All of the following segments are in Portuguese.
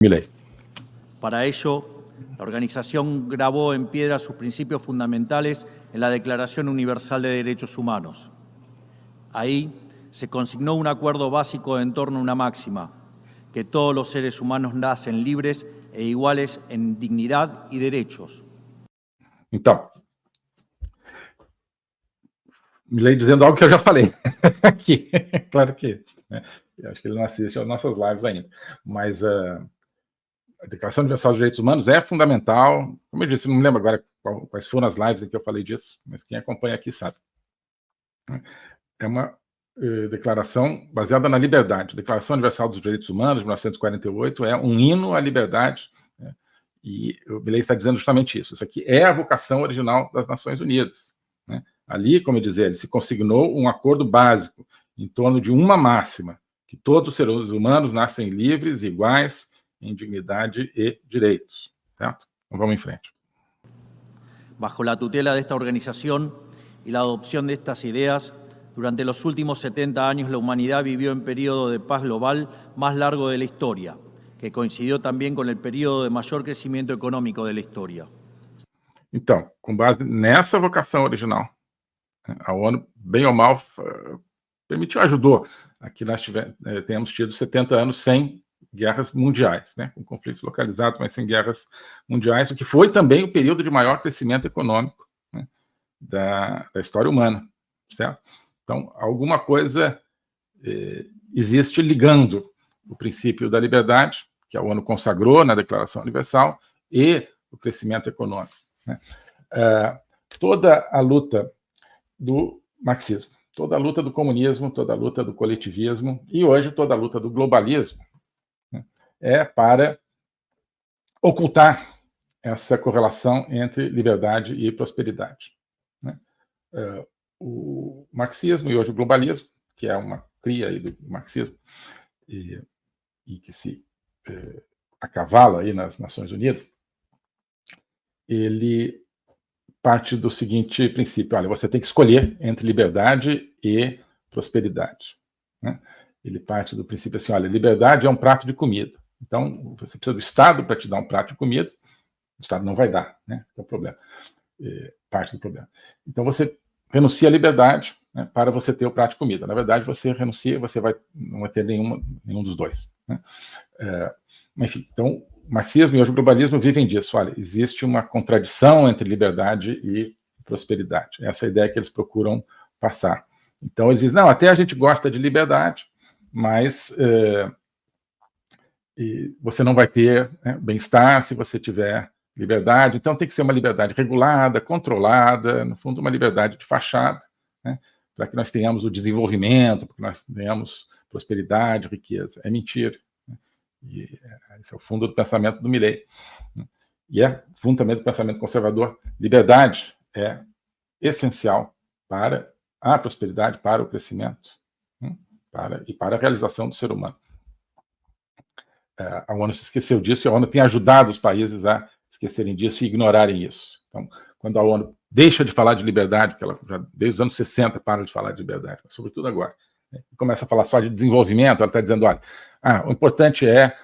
Milei. Para ello, la organización grabó en piedra sus principios fundamentales en la Declaración Universal de Derechos Humanos. Ahí se consignó un acuerdo básico en torno a una máxima, que todos los seres humanos nacen libres e iguales en dignidad y derechos. Então, Milei dizendo algo que eu já falei aqui. Claro que, né, eu acho que ele não assiste às nossas lives ainda, mas a Declaração Universal dos Direitos Humanos é fundamental. Como eu disse, não me lembro agora quais foram as lives em que eu falei disso, mas quem acompanha aqui sabe. É uma declaração baseada na liberdade. A Declaração Universal dos Direitos Humanos, de 1948, é um hino à liberdade, né? E o Milei está dizendo justamente isso. Isso aqui é a vocação original das Nações Unidas, né? Ali, como eu dizia, ele se consignou um acordo básico em torno de uma máxima, que todos os seres humanos nascem livres, iguais, em dignidade e direitos. Certo? Então vamos em frente. Bajo la tutela de esta organización y la adopción de estas ideas, durante los últimos 70 años la humanidad vivió en periodo de paz global más largo de la historia, que coincidió también con el periodo de mayor crecimiento económico de la historia. Então, com base nessa vocação original, a ONU, bem ou mal, permitiu, ajudou a que nós tenhamos tido 70 anos sem guerras mundiais, né? Com conflitos localizados, mas sem guerras mundiais, o que foi também o período de maior crescimento econômico, né, da história humana, certo? Então, alguma coisa existe ligando o princípio da liberdade, que a ONU consagrou na Declaração Universal, e o crescimento econômico, né? Toda a luta do marxismo, toda a luta do comunismo, toda a luta do coletivismo e hoje toda a luta do globalismo, né, é para ocultar essa correlação entre liberdade e prosperidade, né? O marxismo e hoje o globalismo, que é uma cria aí do marxismo e que se acavala aí nas Nações Unidas, ele parte do seguinte princípio: olha, você tem que escolher entre liberdade e prosperidade, né? Ele parte do princípio assim: olha, liberdade é um prato de comida, então você precisa do Estado para te dar um prato de comida, o Estado não vai dar, né? É o problema, parte do problema. Então você renuncia à liberdade, né, para você ter o prato de comida. Na verdade, você renuncia, você não vai ter nenhum dos dois, né? Enfim, então, o marxismo e hoje o globalismo vivem disso. Olha, existe uma contradição entre liberdade e prosperidade. Essa é a ideia que eles procuram passar. Então, eles dizem, não, até a gente gosta de liberdade, mas você não vai ter, né, bem-estar se você tiver liberdade. Então, tem que ser uma liberdade regulada, controlada, no fundo, uma liberdade de fachada, né, para que nós tenhamos o desenvolvimento, para que nós tenhamos prosperidade, riqueza. É mentira. E esse é o fundo do pensamento do Milei. E é fundo também do pensamento conservador. Liberdade é essencial para a prosperidade, para o crescimento, e para a realização do ser humano. A ONU se esqueceu disso, e a ONU tem ajudado os países a esquecerem disso e ignorarem isso. Então, quando a ONU deixa de falar de liberdade, porque ela já desde os anos 60 para de falar de liberdade, mas sobretudo agora, né, e começa a falar só de desenvolvimento, ela está dizendo, olha, o importante é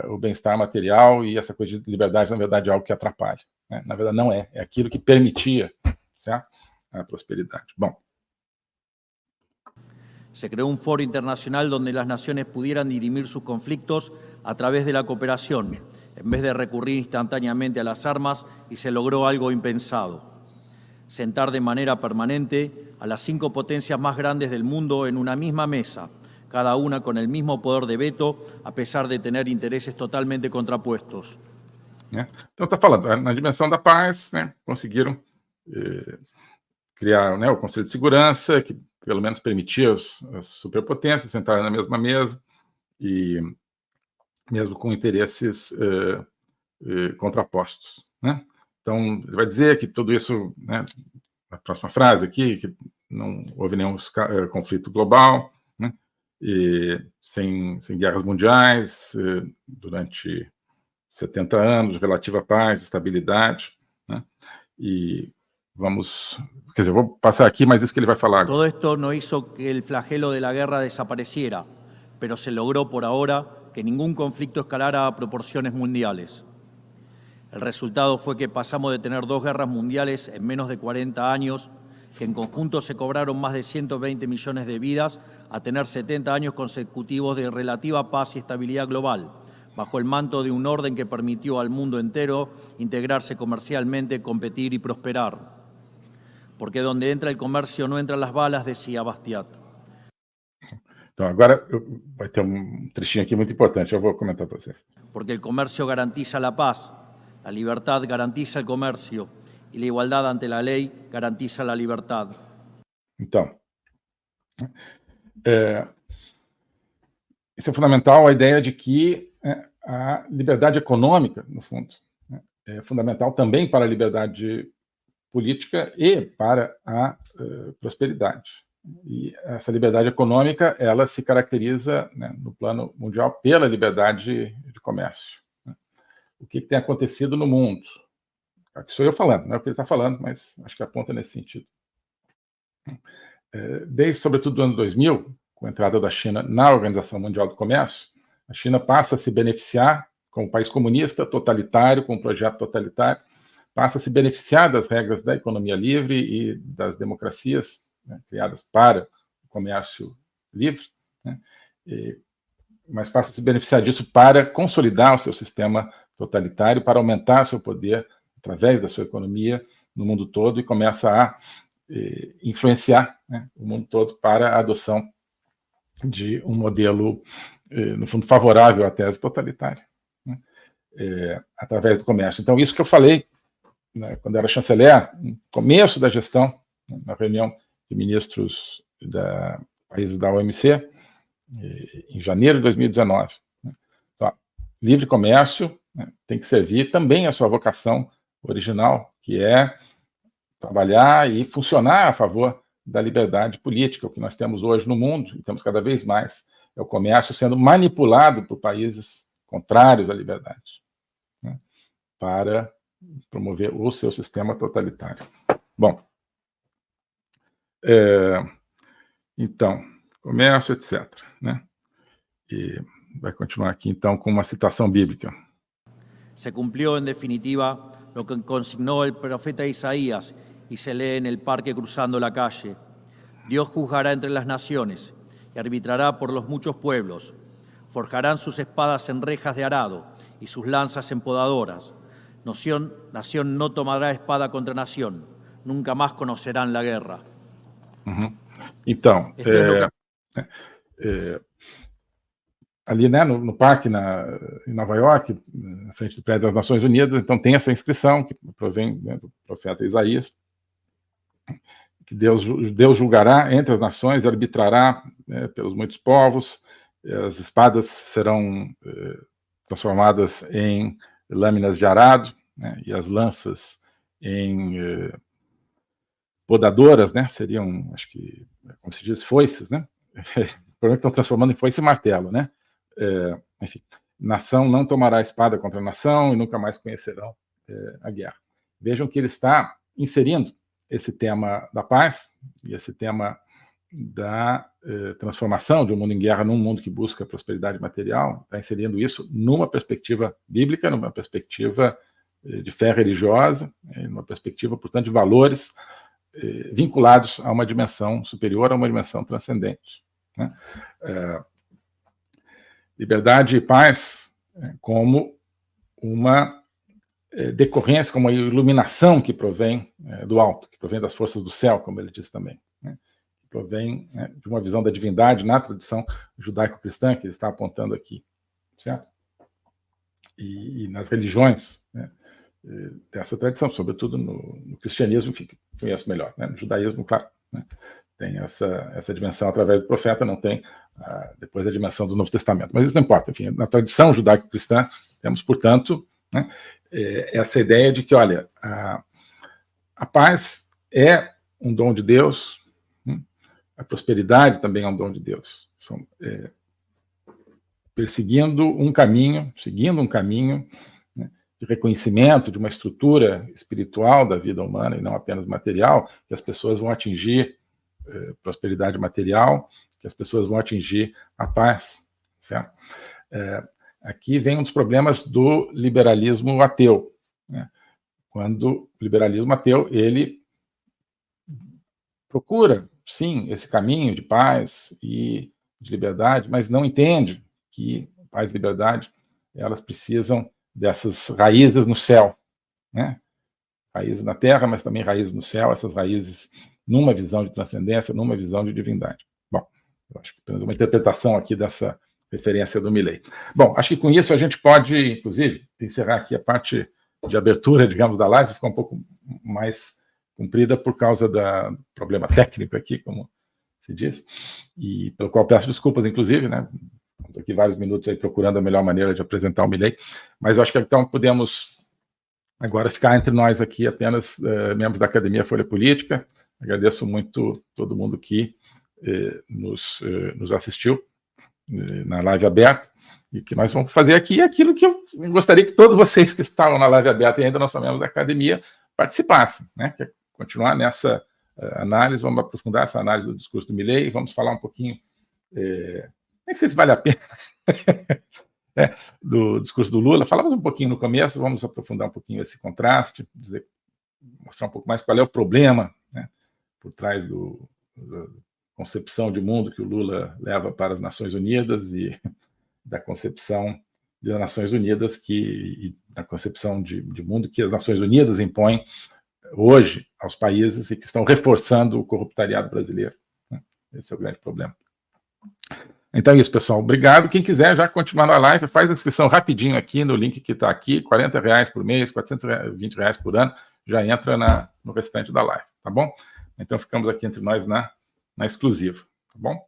o bem-estar material, e essa coisa de liberdade, na verdade, é algo que atrapalha, né? Na verdade, não é. É aquilo que permitia, certo, a prosperidade. Bom. Se creó un foro internacional donde las naciones pudieran dirimir sus conflictos a través de la cooperación, en vez de recurrir instantáneamente a las armas, y se logró algo impensado: sentar de manera permanente a las 5 potencias más grandes del mundo en una misma mesa, cada una con el mismo poder de veto, a pesar de tener intereses totalmente contrapuestos. Então, está falando, na dimensão da paz, né, conseguiram criar, né, o Conselho de Segurança, que pelo menos permitia as superpotências sentarem na mesma mesa, e mesmo com interesses contrapostos, né? Então, ele vai dizer que tudo isso, né, na próxima frase aqui, que não houve nenhum conflito global, né, e sem guerras mundiais durante 70 anos, relativa paz, estabilidade, né? E vamos, quer dizer, vou passar aqui, mas isso que ele vai falar agora. Todo esto no hizo que el flagelo de la guerra desapareciera, pero se logró por ahora que ningún conflicto escalara a proporciones mundiales. El resultado fue que pasamos de tener 2 guerras mundiales en menos de 40 años, que en conjunto se cobraron más de 120 millones de vidas, a tener 70 años consecutivos de relativa paz y estabilidad global, bajo el manto de un orden que permitió al mundo entero integrarse comercialmente, competir y prosperar. Porque donde entra el comercio no entran las balas, decía Bastiat. Então, agora vai ter trechinho aqui muito importante, eu vou comentar para vocês. Porque el comercio garantiza la paz, la libertad garantiza el comercio y la igualdad ante la ley garantiza la libertad. Então, isso é fundamental, a ideia de que a liberdade econômica, no fundo, é fundamental também para a liberdade política e para a prosperidade. E essa liberdade econômica, ela se caracteriza, né, no plano mundial pela liberdade de comércio. Né? O que tem acontecido no mundo? Aqui sou eu falando, não é o que ele está falando, mas acho que aponta nesse sentido. Desde, sobretudo, o ano 2000, com a entrada da China na Organização Mundial do Comércio, a China passa a se beneficiar, como país comunista, totalitário, com um projeto totalitário, passa a se beneficiar das regras da economia livre e das democracias, né, criadas para o comércio livre, né, mas passa a se beneficiar disso para consolidar o seu sistema totalitário, para aumentar seu poder através da sua economia no mundo todo e começa a influenciar, né, o mundo todo para a adoção de um modelo, no fundo, favorável à tese totalitária, né, através do comércio. Então, isso que eu falei, né, quando era chanceler, no começo da gestão, né, na reunião de ministros da países da OMC, em janeiro de 2019. Né. Então, livre comércio, né, tem que servir também a sua vocação original, que é trabalhar e funcionar a favor da liberdade política. O que nós temos hoje no mundo, e temos cada vez mais, é o comércio sendo manipulado por países contrários à liberdade, né, para promover o seu sistema totalitário. Bom, então, comércio, etc. Né? E vai continuar aqui, então, com uma citação bíblica. Se cumplió, en definitiva, lo que consignó el profeta Isaías y se lee en el parque cruzando la calle. Dios juzgará entre las naciones y arbitrará por los muchos pueblos. Forjarán sus espadas en rejas de arado y sus lanzas en podadoras. Nación no tomará espada contra nación. Nunca más conocerán la guerra. Então, ali, né, no parque em Nova York, na frente do prédio das Nações Unidas, então tem essa inscrição que provém, né, do profeta Isaías, que Deus julgará entre as nações, arbitrará, né, pelos muitos povos, as espadas serão transformadas em lâminas de arado, né, e as lanças em podadoras, né, seriam, acho que, como se diz, foices, né? O problema é que estão transformando em foice e martelo, né? Enfim, nação não tomará espada contra nação e nunca mais conhecerão a guerra. Vejam que ele está inserindo esse tema da paz e esse tema da transformação de um mundo em guerra num mundo que busca prosperidade material, está inserindo isso numa perspectiva bíblica, numa perspectiva de fé religiosa, numa perspectiva, portanto, de valores vinculados a uma dimensão superior, a uma dimensão transcendente. Né? Liberdade e paz como uma decorrência, como uma iluminação que provém do alto, que provém das forças do céu, como ele diz também, né? Que provém, né, de uma visão da divindade na tradição judaico-cristã, que ele está apontando aqui, certo? E nas religiões, né, dessa tradição, sobretudo no cristianismo, enfim, que conheço melhor, né? No judaísmo, claro, né, tem essa dimensão através do profeta, não tem depois a dimensão do Novo Testamento, mas isso não importa, enfim, na tradição judaico-cristã temos, portanto, né, essa ideia de que, olha, a paz é um dom de Deus, né? A prosperidade também é um dom de Deus, são seguindo um caminho, né, de reconhecimento de uma estrutura espiritual da vida humana e não apenas material, que as pessoas vão atingir prosperidade material, que as pessoas vão atingir a paz, certo? Aqui vem um dos problemas do liberalismo ateu, né? Quando o liberalismo ateu, ele procura, sim, esse caminho de paz e de liberdade, mas não entende que paz e liberdade, elas precisam dessas raízes no céu, né? Raízes na terra, mas também raízes no céu, essas raízes numa visão de transcendência, numa visão de divindade. Bom, eu acho que apenas uma interpretação aqui dessa referência do Milley. Bom, acho que com isso a gente pode, inclusive, encerrar aqui a parte de abertura, digamos, da live, ficou um pouco mais comprida por causa do problema técnico aqui, como se diz, e pelo qual peço desculpas, inclusive, né? Estou aqui vários minutos aí procurando a melhor maneira de apresentar o Milley, mas eu acho que então podemos agora ficar entre nós aqui apenas membros da Academia Folha Política. Agradeço muito todo mundo que nos assistiu na live aberta, e que nós vamos fazer aqui aquilo que eu gostaria que todos vocês que estavam na live aberta e ainda não são membros da Academia participassem, né? Que é continuar nessa análise, vamos aprofundar essa análise do discurso do Milley, vamos falar um pouquinho, nem sei se vale a pena, né, do discurso do Lula. Falamos um pouquinho no começo, vamos aprofundar um pouquinho esse contraste, mostrar um pouco mais qual é o problema, né, por trás da concepção de mundo que o Lula leva para as Nações Unidas e da concepção das Nações Unidas e da concepção de mundo que as Nações Unidas impõem hoje aos países e que estão reforçando o corruptariado brasileiro, né? Esse é o grande problema. Então é isso, pessoal. Obrigado. Quem quiser já continuar na live, faz a inscrição rapidinho aqui no link que está aqui, R$40 por mês, R$420 por ano, já entra no restante da live, tá bom? Então ficamos aqui entre nós na exclusiva, tá bom?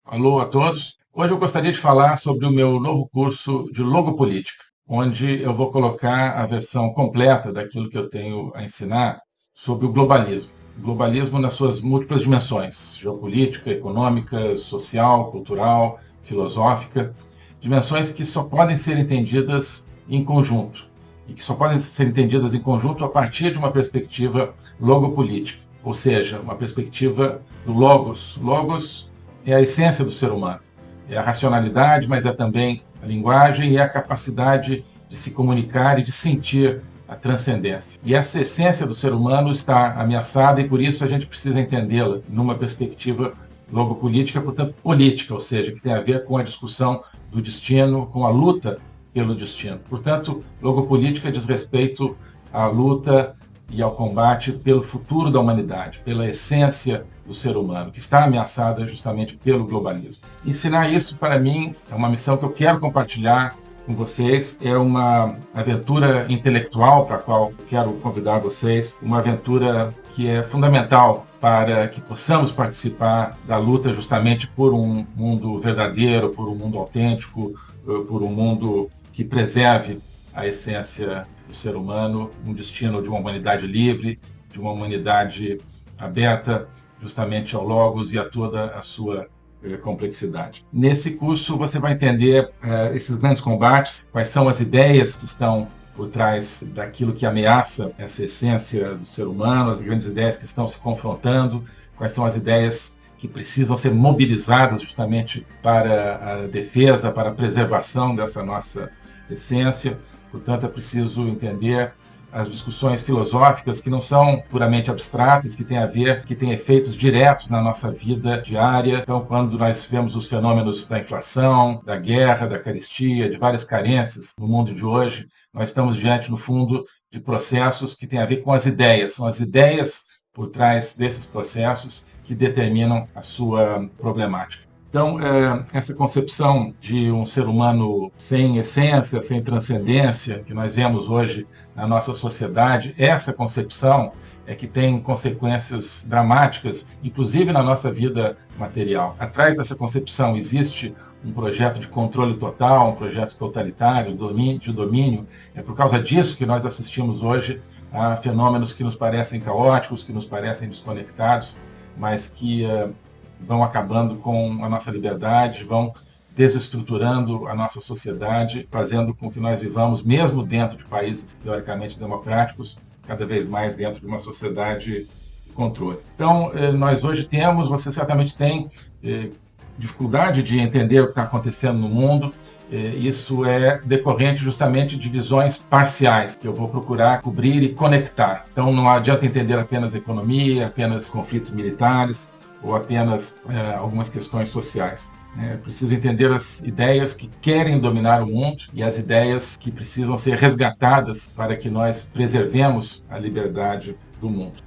Alô a todos. Hoje eu gostaria de falar sobre o meu novo curso de Logopolítica, onde eu vou colocar a versão completa daquilo que eu tenho a ensinar sobre o globalismo. O globalismo nas suas múltiplas dimensões, geopolítica, econômica, social, cultural, filosófica, dimensões que só podem ser entendidas em conjunto, e que só podem ser entendidas em conjunto a partir de uma perspectiva logopolítica, ou seja, uma perspectiva do logos. Logos é a essência do ser humano, é a racionalidade, mas é também a linguagem e a capacidade de se comunicar e de sentir a transcendência. E essa essência do ser humano está ameaçada e por isso a gente precisa entendê-la numa perspectiva logopolítica, portanto política, ou seja, que tem a ver com a discussão do destino, com a luta pelo destino. Portanto, logopolítica diz respeito à luta e ao combate pelo futuro da humanidade, pela essência do ser humano, que está ameaçada justamente pelo globalismo. Ensinar isso, para mim, é uma missão que eu quero compartilhar com vocês. É uma aventura intelectual para a qual quero convidar vocês, uma aventura que é fundamental para que possamos participar da luta justamente por um mundo verdadeiro, por um mundo autêntico, por um mundo que preserve a essência do ser humano, um destino de uma humanidade livre, de uma humanidade aberta justamente ao Logos e a toda a sua complexidade. Nesse curso você vai entender esses grandes combates, quais são as ideias que estão por trás daquilo que ameaça essa essência do ser humano, as grandes ideias que estão se confrontando, quais são as ideias que precisam ser mobilizadas justamente para a defesa, para a preservação dessa nossa essência. Portanto, é preciso entender as discussões filosóficas que não são puramente abstratas, que têm a ver, que têm efeitos diretos na nossa vida diária. Então, quando nós vemos os fenômenos da inflação, da guerra, da carestia, de várias carências no mundo de hoje, nós estamos diante, no fundo, de processos que têm a ver com as ideias. São as ideias por trás desses processos que determinam a sua problemática. Então, essa concepção de um ser humano sem essência, sem transcendência, que nós vemos hoje na nossa sociedade, essa concepção é que tem consequências dramáticas, inclusive na nossa vida material. Atrás dessa concepção existe um projeto de controle total, um projeto totalitário, de domínio. É por causa disso que nós assistimos hoje a fenômenos que nos parecem caóticos, que nos parecem desconectados, mas que vão acabando com a nossa liberdade, vão desestruturando a nossa sociedade, fazendo com que nós vivamos, mesmo dentro de países teoricamente democráticos, cada vez mais dentro de uma sociedade de controle. Então, nós hoje temos, você certamente tem, dificuldade de entender o que está acontecendo no mundo. Isso é decorrente justamente de visões parciais, que eu vou procurar cobrir e conectar. Então não adianta entender apenas economia, apenas conflitos militares ou apenas algumas questões sociais. É preciso entender as ideias que querem dominar o mundo e as ideias que precisam ser resgatadas para que nós preservemos a liberdade do mundo.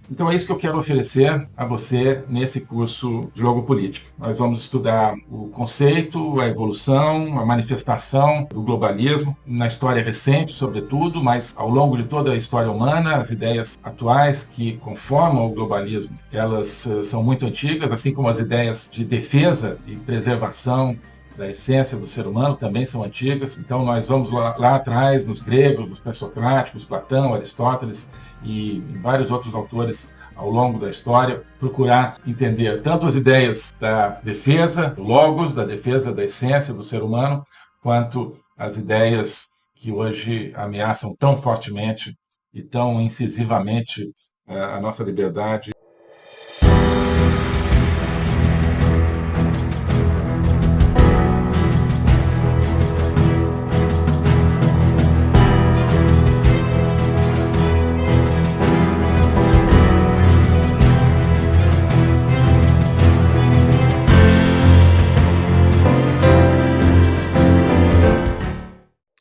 Então é isso que eu quero oferecer a você nesse curso de Logopolítica. Nós vamos estudar o conceito, a evolução, a manifestação do globalismo, na história recente, sobretudo, mas ao longo de toda a história humana, as ideias atuais que conformam o globalismo, elas são muito antigas, assim como as ideias de defesa e preservação da essência do ser humano também são antigas. Então nós vamos lá atrás, nos gregos, nos pré-socráticos, Platão, Aristóteles e vários outros autores ao longo da história, procurar entender tanto as ideias da defesa do logos, da defesa da essência do ser humano, quanto as ideias que hoje ameaçam tão fortemente e tão incisivamente a nossa liberdade.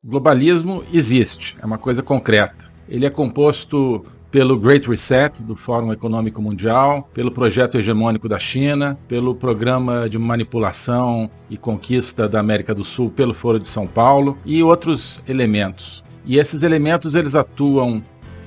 O globalismo existe, é uma coisa concreta. Ele é composto pelo Great Reset, do Fórum Econômico Mundial, pelo projeto hegemônico da China, pelo programa de manipulação e conquista da América do Sul pelo Foro de São Paulo e outros elementos. E esses elementos eles atuam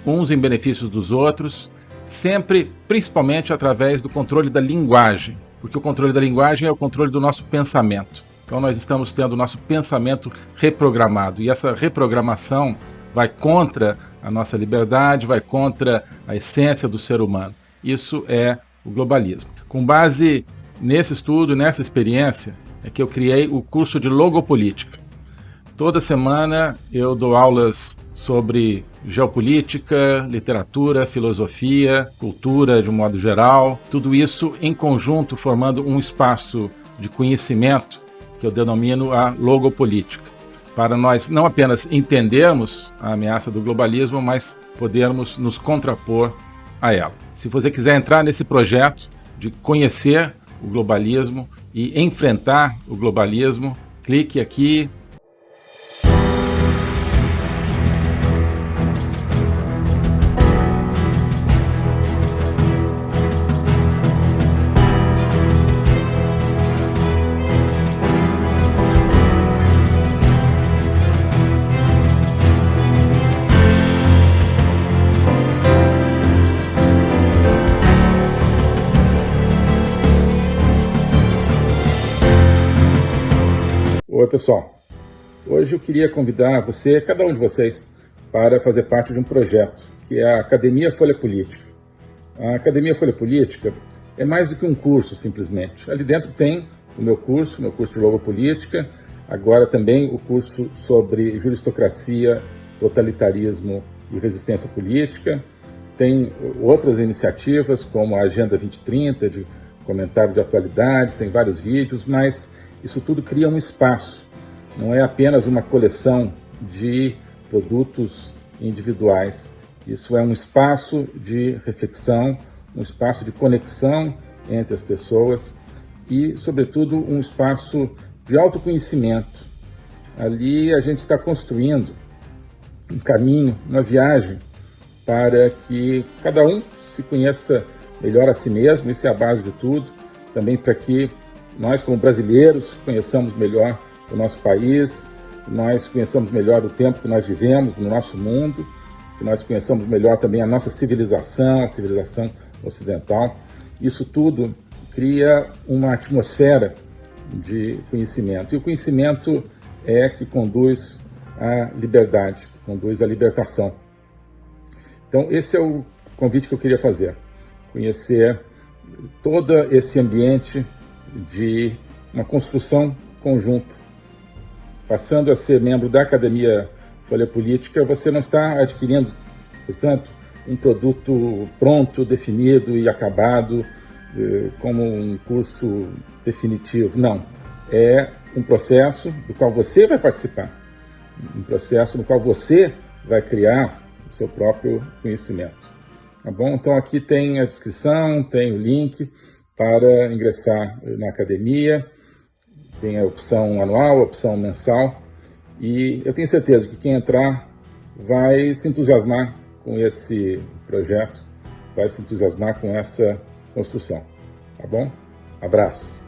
uns em benefício dos outros, sempre, principalmente através do controle da linguagem, porque o controle da linguagem é o controle do nosso pensamento. Então nós estamos tendo o nosso pensamento reprogramado, e essa reprogramação vai contra a nossa liberdade, vai contra a essência do ser humano. Isso é o globalismo. Com base nesse estudo, nessa experiência, é que eu criei o curso de Logopolítica. Toda semana eu dou aulas sobre geopolítica, literatura, filosofia, cultura de um modo geral, tudo isso em conjunto formando um espaço de conhecimento que eu denomino a logopolítica, para nós não apenas entendermos a ameaça do globalismo, mas podermos nos contrapor a ela. Se você quiser entrar nesse projeto de conhecer o globalismo e enfrentar o globalismo, clique aqui. Oi pessoal, hoje eu queria convidar você, cada um de vocês, para fazer parte de um projeto, que é a Academia Folha Política. A Academia Folha Política é mais do que um curso, simplesmente. Ali dentro tem o meu curso de Logopolítica, agora também o curso sobre juristocracia, totalitarismo e resistência política. Tem outras iniciativas, como a Agenda 2030, de comentário de atualidades, tem vários vídeos, mas isso tudo cria um espaço, não é apenas uma coleção de produtos individuais. Isso é um espaço de reflexão, um espaço de conexão entre as pessoas e, sobretudo, um espaço de autoconhecimento. Ali a gente está construindo um caminho, uma viagem para que cada um se conheça melhor a si mesmo, isso é a base de tudo, também para que nós, como brasileiros, conheçamos melhor o nosso país, nós conheçamos melhor o tempo que nós vivemos no nosso mundo, que nós conheçamos melhor também a nossa civilização, a civilização ocidental. Isso tudo cria uma atmosfera de conhecimento. E o conhecimento é que conduz à liberdade, que conduz à libertação. Então, esse é o convite que eu queria fazer. Conhecer todo esse ambiente de uma construção conjunta. Passando a ser membro da Academia Folha Política, você não está adquirindo, portanto, um produto pronto, definido e acabado, como um curso definitivo. Não. É um processo do qual você vai participar. Um processo no qual você vai criar o seu próprio conhecimento. Tá bom? Então aqui tem a descrição, tem o link para ingressar na academia, tem a opção anual, a opção mensal, e eu tenho certeza que quem entrar vai se entusiasmar com esse projeto, vai se entusiasmar com essa construção. Tá bom? Abraço!